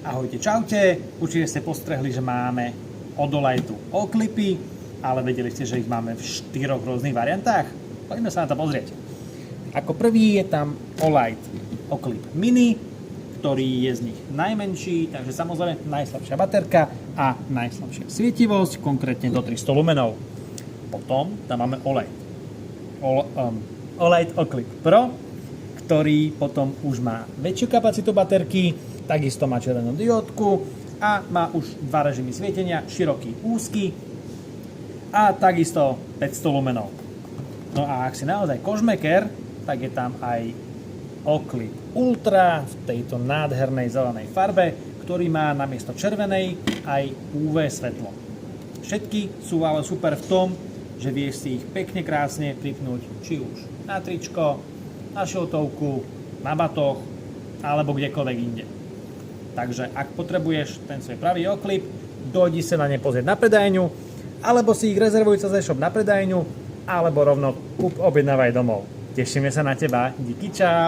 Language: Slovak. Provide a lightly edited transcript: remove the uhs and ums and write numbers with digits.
Ahojte, čaute. Určite ste postrehli, že máme od Olightu oklipy, ale vedeli ste, že ich máme v 4 rôznych variantách? Poďme sa na to pozrieť. Ako prvý je tam Olight Oklip Mini, ktorý je z nich najmenší, takže samozrejme najslabšia baterka a najslabšia svietivosť, konkrétne do 300 lumenov. Potom tam máme Olight Oklip Pro, ktorý potom už má väčšiu kapacitu baterky, takisto má červenú diódku a má už 2 režimy svietenia, široký, úzky a takisto 500 lumenov. No a ak si naozaj kožmeker, tak je tam aj Oklip Ultra v tejto nádhernej zelenej farbe, ktorý má namiesto červenej aj UV svetlo. Všetky sú ale super v tom, že vieš si ich pekne krásne pripnúť či už na tričko, na šiltovku, na batoh alebo kdekoľvek inde. Takže ak potrebuješ ten svoj pravý oklip, dojdi sa na ne pozrieť na predajňu, alebo si ich rezervuj cez e-shop na predajňu, alebo rovno objednávaj domov. Tešíme sa na teba. Díky, čau.